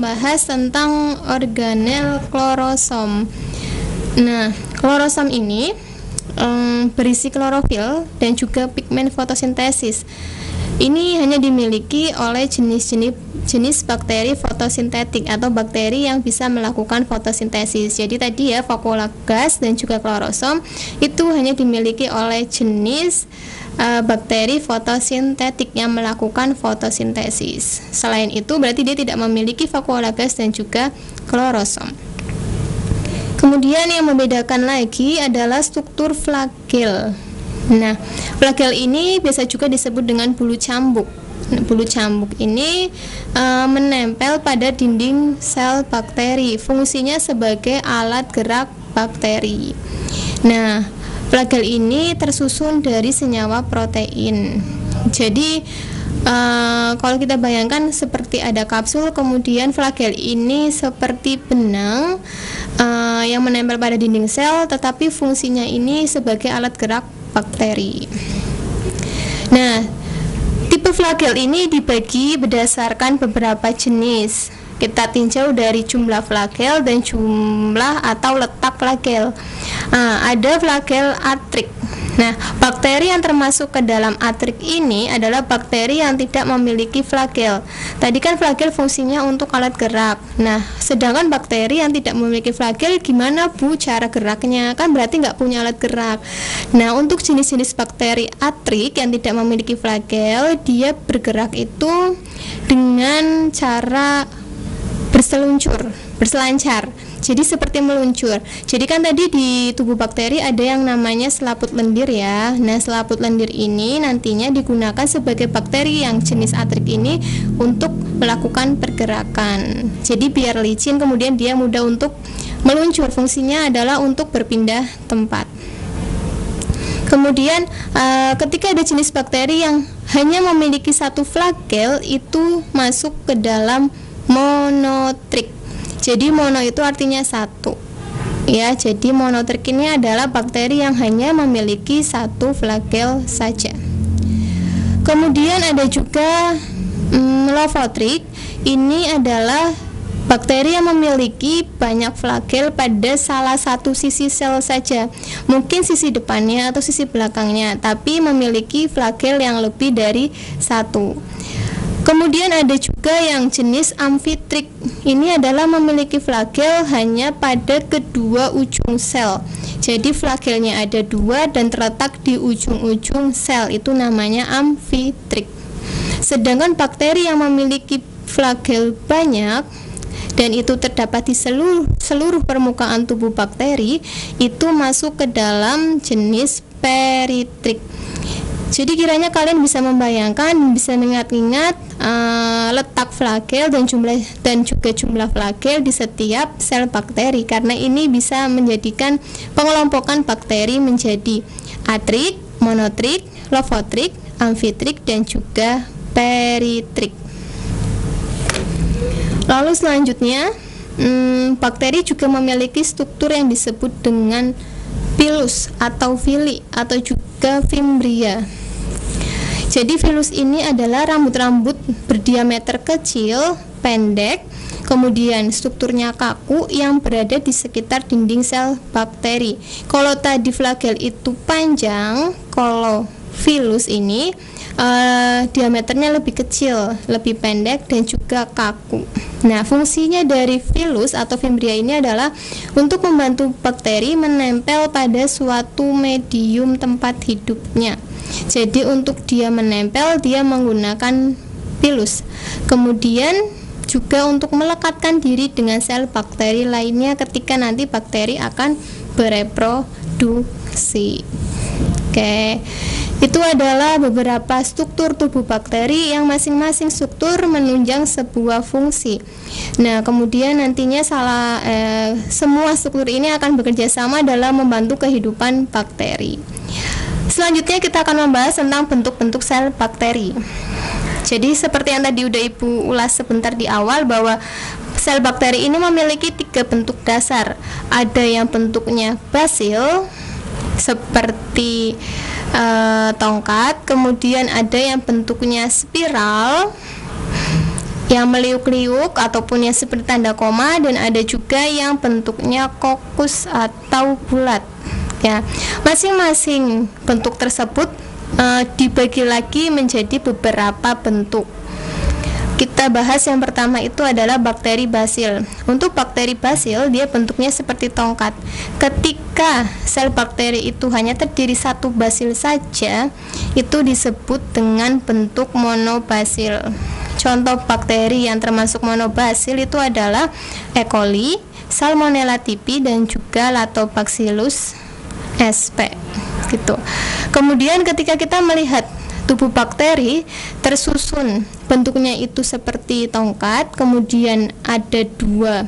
membahas tentang organel klorosom. Nah, klorosom ini berisi klorofil dan juga pigmen fotosintesis. Ini hanya dimiliki oleh jenis bakteri fotosintetik atau bakteri yang bisa melakukan fotosintesis. Jadi tadi ya, vakuolagas dan juga klorosom itu hanya dimiliki oleh jenis bakteri fotosintetik yang melakukan fotosintesis. Selain itu berarti dia tidak memiliki vakuolagas dan juga klorosom. Kemudian yang membedakan lagi adalah struktur flagel. Nah, flagel ini biasa juga disebut dengan bulu cambuk. Bulu cambuk ini menempel pada dinding sel bakteri. Fungsinya sebagai alat gerak bakteri. Nah, flagel ini tersusun dari senyawa protein. Jadi kalau kita bayangkan seperti ada kapsul, kemudian flagel ini seperti benang yang menempel pada dinding sel, tetapi fungsinya ini sebagai alat gerak bakteri. Nah, tipe flagel ini dibagi berdasarkan beberapa jenis. Kita tinjau dari jumlah flagel dan jumlah atau letak flagel. Ada flagel atrik. Nah, bakteri yang termasuk ke dalam atrik ini adalah bakteri yang tidak memiliki flagel. Tadi kan flagel fungsinya untuk alat gerak. Nah, sedangkan bakteri yang tidak memiliki flagel, gimana Bu cara geraknya? Kan berarti nggak punya alat gerak. Nah, untuk jenis-jenis bakteri atrik yang tidak memiliki flagel, dia bergerak itu dengan cara berselancar. Jadi seperti meluncur. Jadi kan tadi di tubuh bakteri ada yang namanya selaput lendir ya. Nah, selaput lendir ini nantinya digunakan sebagai bakteri yang jenis atrik ini untuk melakukan pergerakan. Jadi biar licin, kemudian dia mudah untuk meluncur. Fungsinya adalah untuk berpindah tempat. Kemudian ketika ada jenis bakteri yang hanya memiliki satu flagel, itu masuk ke dalam monotrik. Jadi mono itu artinya satu. Ya, jadi monotrik ini adalah bakteri yang hanya memiliki satu flagel saja. Kemudian ada juga lovotrik. Ini adalah bakteri yang memiliki banyak flagel pada salah satu sisi sel saja. Mungkin sisi depannya atau sisi belakangnya, tapi memiliki flagel yang lebih dari satu. Kemudian ada juga yang jenis amfitrik. Ini adalah memiliki flagel hanya pada kedua ujung sel. Jadi flagelnya ada dua dan terletak di ujung-ujung sel. Itu namanya amfitrik. Sedangkan bakteri yang memiliki flagel banyak dan itu terdapat di seluruh permukaan tubuh bakteri, itu masuk ke dalam jenis peritrik. Jadi kiranya kalian bisa membayangkan, bisa mengingat-ingat letak flagel dan juga jumlah flagel di setiap sel bakteri, karena ini bisa menjadikan pengelompokan bakteri menjadi atrik, monotrik, lovotrik, amfitrik, dan juga peritrik. Lalu selanjutnya, bakteri juga memiliki struktur yang disebut dengan pilus atau vili atau juga fimbria. Jadi filus ini adalah rambut-rambut berdiameter kecil, pendek, kemudian strukturnya kaku yang berada di sekitar dinding sel bakteri. Kalau tadi flagel itu panjang, kalau filus ini diameternya lebih kecil, lebih pendek dan juga kaku. Nah, fungsinya dari filus atau fimbria ini adalah untuk membantu bakteri menempel pada suatu medium tempat hidupnya. Jadi untuk dia menempel, dia menggunakan pilus. Kemudian juga untuk melekatkan diri dengan sel bakteri lainnya ketika nanti bakteri akan bereproduksi. Oke, itu adalah beberapa struktur tubuh bakteri yang masing-masing struktur menunjang sebuah fungsi. Nah, kemudian nantinya semua struktur ini akan bekerja sama dalam membantu kehidupan bakteri. Selanjutnya kita akan membahas tentang bentuk-bentuk sel bakteri. Jadi seperti yang tadi udah Ibu ulas sebentar di awal, bahwa sel bakteri ini memiliki 3 bentuk dasar. Ada yang bentuknya basil seperti tongkat, kemudian ada yang bentuknya spiral yang meliuk-liuk ataupun yang seperti tanda koma, dan ada juga yang bentuknya kokus atau bulat ya. Masing-masing bentuk tersebut dibagi lagi menjadi beberapa bentuk. Kita bahas yang pertama itu adalah bakteri basil. Untuk bakteri basil, dia bentuknya seperti tongkat. Ketika sel bakteri itu hanya terdiri satu basil saja, itu disebut dengan bentuk monobasil. Contoh bakteri yang termasuk monobasil itu adalah E. coli, Salmonella typhi, dan juga Lactobacillus sp. Gitu. Kemudian ketika kita melihat tubuh bakteri tersusun bentuknya itu seperti tongkat, kemudian ada dua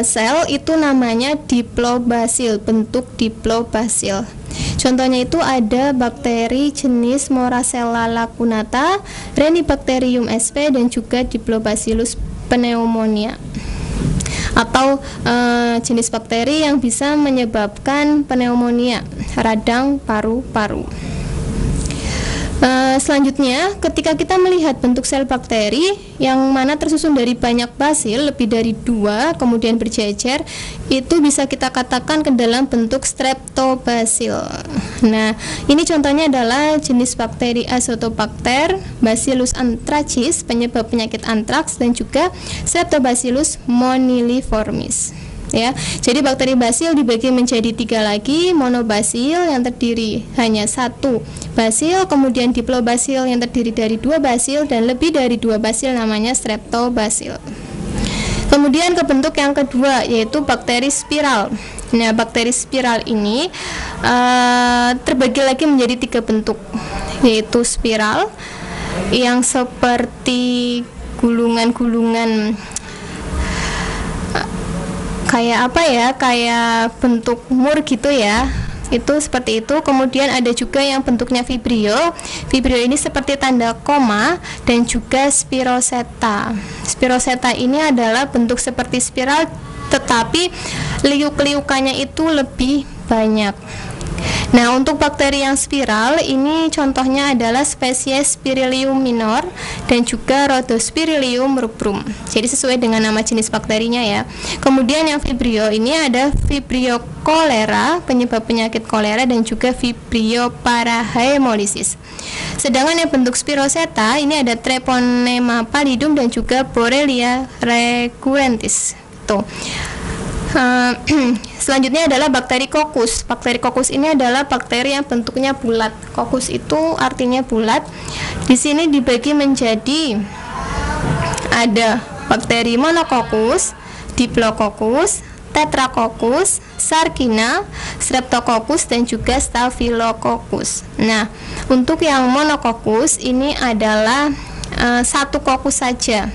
sel, itu namanya diplobasil, bentuk diplobasil. Contohnya itu ada bakteri jenis Moracella lacunata, Renibacterium sp, dan juga Diplobacillus pneumonia, atau jenis bakteri yang bisa menyebabkan pneumonia, radang paru-paru. Selanjutnya, ketika kita melihat bentuk sel bakteri yang mana tersusun dari banyak basil, lebih dari 2, kemudian berjejer, itu bisa kita katakan ke dalam bentuk streptobacil. Nah, ini contohnya adalah jenis bakteri Azotobacter, Bacillus anthracis, penyebab penyakit antraks, dan juga Streptobacillus moniliformis. Ya, jadi bakteri basil dibagi menjadi 3 lagi: monobasil yang terdiri hanya 1 basil, kemudian diplobasil yang terdiri dari 2 basil, dan lebih dari 2 basil namanya streptobasil. Kemudian ke bentuk yang kedua, yaitu bakteri spiral. Nah, bakteri spiral ini terbagi lagi menjadi 3 bentuk, yaitu spiral yang seperti gulungan-gulungan, kayak apa ya, kayak bentuk mur gitu ya, itu seperti itu. Kemudian ada juga yang bentuknya vibrio. Vibrio ini seperti tanda koma, dan juga spiroseta. Spiroseta ini adalah bentuk seperti spiral, tetapi liuk-liukannya itu lebih banyak. Nah, untuk bakteri yang spiral ini contohnya adalah spesies Spirilium minor dan juga Rhodospirillum rubrum. Jadi sesuai dengan nama jenis bakterinya ya. Kemudian yang vibrio ini ada Vibrio cholera, penyebab penyakit kolera, dan juga Vibrio parahemolysis. Sedangkan yang bentuk spiroseta ini ada Treponema pallidum dan juga Borrelia recurrentis. Tuh. Selanjutnya adalah bakteri kokus. Bakteri kokus ini adalah bakteri yang bentuknya bulat. Kokus itu artinya bulat. Di sini dibagi menjadi ada bakteri monokokus, diplococcus, tetracoccus, sarkina, streptococcus, dan juga staphylococcus. Nah, untuk yang monokokus ini adalah 1 kokus saja.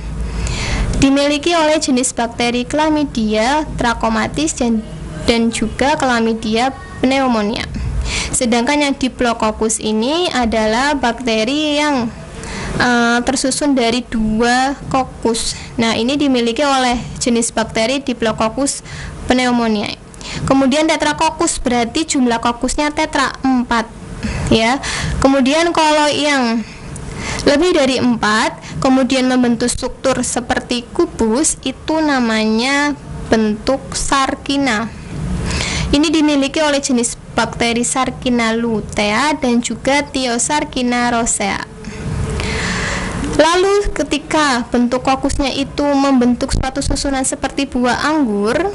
Dimiliki oleh jenis bakteri Chlamydia trachomatis dan juga Chlamydia pneumonia. Sedangkan yang Diplococcus ini adalah bakteri yang tersusun dari 2 kokus. Nah, ini dimiliki oleh jenis bakteri Diplococcus pneumonia. Kemudian Tetracoccus berarti jumlah kokusnya tetra, 4 ya. Kemudian kalau yang lebih dari 4 kemudian membentuk struktur seperti kubus, itu namanya bentuk sarkina. Ini dimiliki oleh jenis bakteri Sarkina lutea dan juga Thiosarkina rosea. Lalu ketika bentuk kokusnya itu membentuk suatu susunan seperti buah anggur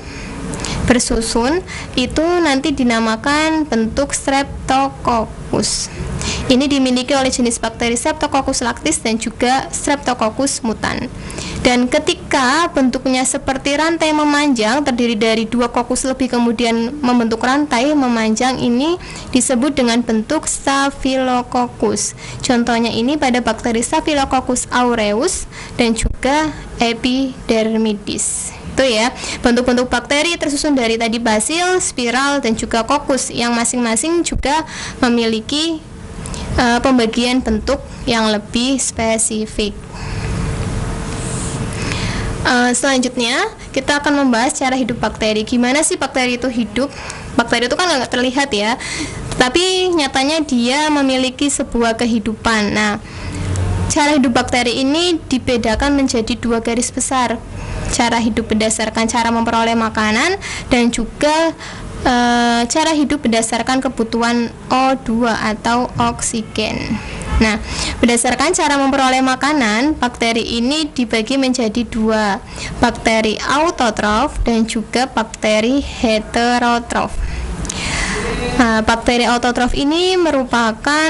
bersusun, itu nanti dinamakan bentuk Streptococcus. Ini dimiliki oleh jenis bakteri Streptococcus lactis dan juga Streptococcus mutan. Dan ketika bentuknya seperti rantai memanjang, terdiri dari 2 kokus lebih kemudian membentuk rantai memanjang, ini disebut dengan bentuk Staphylococcus. Contohnya ini pada bakteri Staphylococcus aureus dan juga Epidermidis. Itu ya, bentuk-bentuk bakteri tersusun dari tadi basil, spiral, dan juga kokus yang masing-masing juga memiliki pembagian bentuk yang lebih spesifik. Selanjutnya kita akan membahas cara hidup bakteri. Gimana sih bakteri itu hidup? Bakteri itu kan nggak terlihat ya, tapi nyatanya dia memiliki sebuah kehidupan. Nah, Cara hidup bakteri ini dibedakan menjadi dua garis besar. Cara hidup berdasarkan cara memperoleh makanan dan juga cara hidup berdasarkan kebutuhan O2 atau oksigen. Nah, berdasarkan cara memperoleh makanan, bakteri ini dibagi menjadi dua, bakteri autotrof dan juga bakteri heterotrof. Nah, bakteri autotrof ini merupakan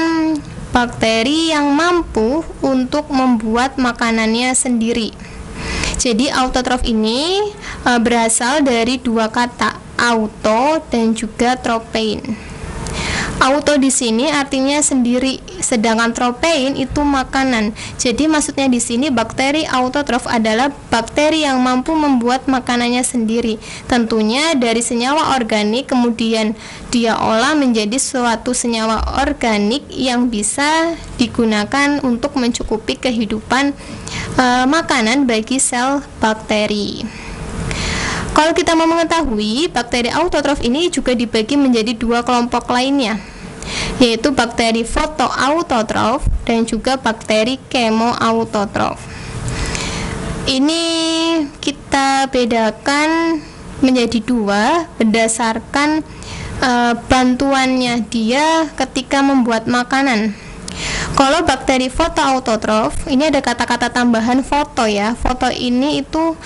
bakteri yang mampu untuk membuat makanannya sendiri. Jadi autotrof ini berasal dari dua kata, auto dan juga tropein. Auto di sini artinya sendiri, sedangkan tropein itu makanan. Jadi maksudnya di sini bakteri autotrof adalah bakteri yang mampu membuat makanannya sendiri. Tentunya dari senyawa organik kemudian dia olah menjadi suatu senyawa organik yang bisa digunakan untuk mencukupi kehidupan makanan bagi sel bakteri. Kalau kita mau mengetahui, bakteri autotrof ini juga dibagi menjadi dua kelompok lainnya, yaitu bakteri fotoautotrof dan juga bakteri kemoautotrof. Ini kita bedakan menjadi dua berdasarkan bantuannya dia ketika membuat makanan. Kalau bakteri fotoautotrof, ini ada kata-kata tambahan foto ya. Foto ini itu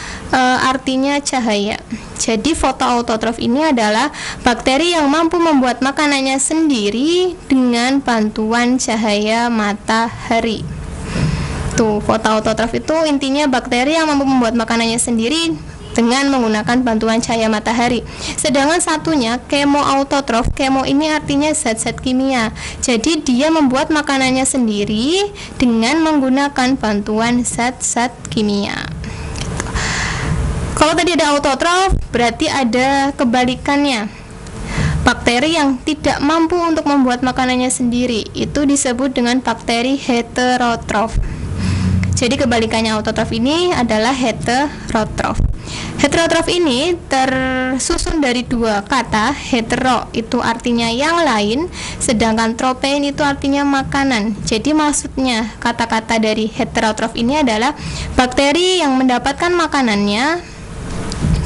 artinya cahaya. Jadi fotoautotrof ini adalah bakteri yang mampu membuat makanannya sendiri dengan bantuan cahaya matahari. Tuh, fotoautotrof itu intinya bakteri yang mampu membuat makanannya sendiri dengan menggunakan bantuan cahaya matahari. Sedangkan satunya kemoautotrof, kemo ini artinya zat-zat kimia. Jadi dia membuat makanannya sendiri dengan menggunakan bantuan zat-zat kimia. Kalau tadi ada autotrof, berarti ada kebalikannya. Bakteri yang tidak mampu untuk membuat makanannya sendiri itu disebut dengan bakteri heterotrof. Jadi kebalikannya autotrof ini adalah heterotrof. Heterotrof ini tersusun dari dua kata. Hetero itu artinya yang lain, sedangkan tropein itu artinya makanan. Jadi maksudnya kata-kata dari heterotrof ini adalah bakteri yang mendapatkan makanannya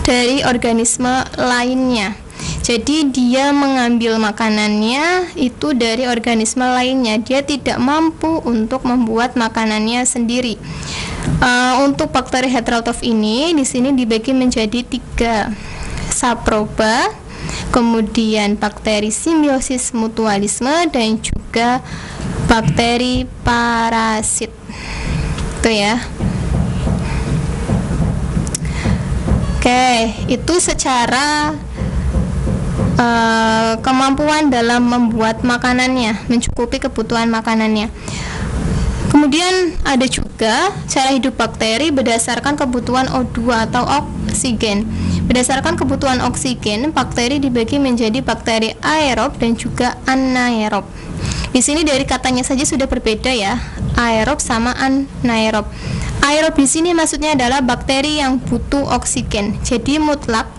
dari organisme lainnya. Jadi dia mengambil makanannya itu dari organisme lainnya. Dia tidak mampu untuk membuat makanannya sendiri. Untuk bakteri heterotrof ini di sini dibagi menjadi tiga, saproba, kemudian bakteri simbiosis mutualisme dan juga bakteri parasit. Itu ya. Oke, itu secara kemampuan dalam membuat makanannya, mencukupi kebutuhan makanannya. Kemudian ada juga cara hidup bakteri berdasarkan kebutuhan O2 atau oksigen. Berdasarkan kebutuhan oksigen, bakteri dibagi menjadi bakteri aerob dan juga anaerob. Di sini dari katanya saja sudah berbeda ya, aerob sama anaerob. Aerob di sini maksudnya adalah bakteri yang butuh oksigen. Jadi mutlak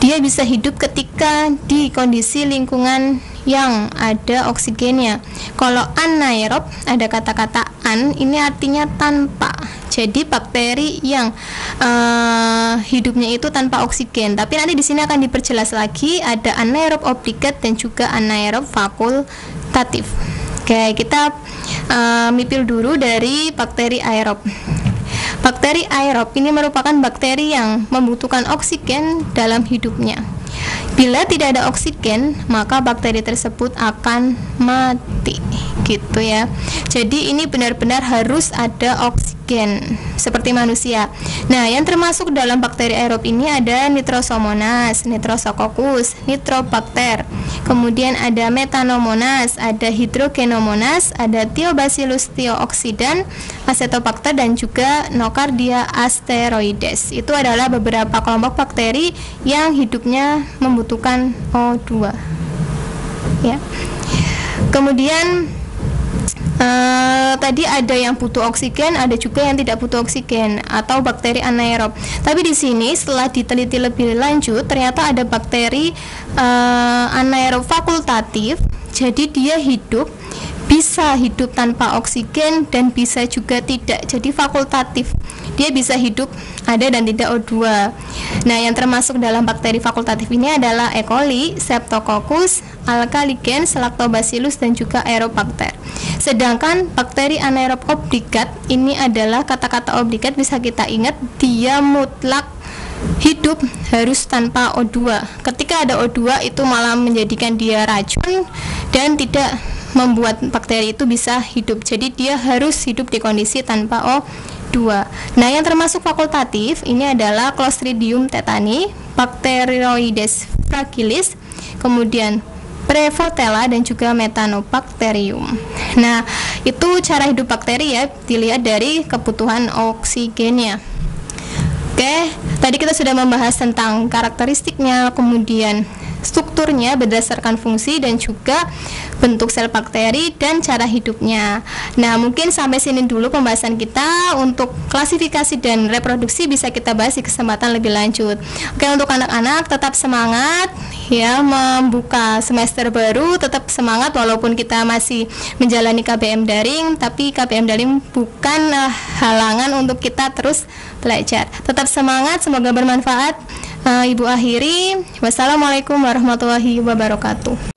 dia bisa hidup ketika di kondisi lingkungan yang ada oksigennya. Kalau anaerob, ada kata-kata an, ini artinya tanpa. Jadi bakteri yang hidupnya itu tanpa oksigen. Tapi nanti di sini akan diperjelas lagi, ada anaerob obligat dan juga anaerob fakultatif. Oke, kita mipil dulu dari bakteri aerob. Bakteri aerob ini merupakan bakteri yang membutuhkan oksigen dalam hidupnya. Bila tidak ada oksigen, maka bakteri tersebut akan mati, gitu ya. Jadi ini benar-benar harus ada oksigen seperti manusia. Nah, yang termasuk dalam bakteri aerob ini ada Nitrosomonas, Nitrosococcus, Nitrobacter. Kemudian ada Metanomonas, ada Hydrogenomonas, ada Thiobacillus thiooxidans, Acetobacter dan juga Nocardia asteroides. Itu adalah beberapa kelompok bakteri yang hidupnya membutuhkan O2. Ya. Kemudian tadi ada yang butuh oksigen, ada juga yang tidak butuh oksigen atau bakteri anaerob. Tapi di sini setelah diteliti lebih lanjut, ternyata ada bakteri anaerob fakultatif. Jadi dia hidup bisa hidup tanpa oksigen dan bisa juga tidak. Jadi fakultatif, dia bisa hidup ada dan tidak O2. Nah, yang termasuk dalam bakteri fakultatif ini adalah E. coli, Streptococcus, Alkaligens, Lactobacillus, dan juga Aerobacter. Sedangkan bakteri anaerob obligat ini adalah, kata-kata obligat bisa kita ingat, dia mutlak hidup harus tanpa O2. Ketika ada O2 itu malah menjadikan dia racun dan tidak membuat bakteri itu bisa hidup. Jadi dia harus hidup di kondisi tanpa O2. Nah, yang termasuk fakultatif ini adalah Clostridium tetani, Bacteroides fragilis, kemudian Prevotella, dan juga Methanobacterium. Nah, itu cara hidup bakteri ya, dilihat dari kebutuhan oksigennya. Oke, tadi kita sudah membahas tentang karakteristiknya, kemudian strukturnya berdasarkan fungsi dan juga bentuk sel bakteri dan cara hidupnya. Nah, mungkin sampai sini dulu pembahasan kita. Untuk klasifikasi dan reproduksi bisa kita bahas di kesempatan lebih lanjut. Oke, untuk anak-anak tetap semangat ya, membuka semester baru, tetap semangat walaupun kita masih menjalani KBM daring, tapi KBM daring bukan halangan untuk kita terus belajar. Tetap semangat, semoga bermanfaat. Ibu akhiri, wassalamualaikum warahmatullahi wabarakatuh.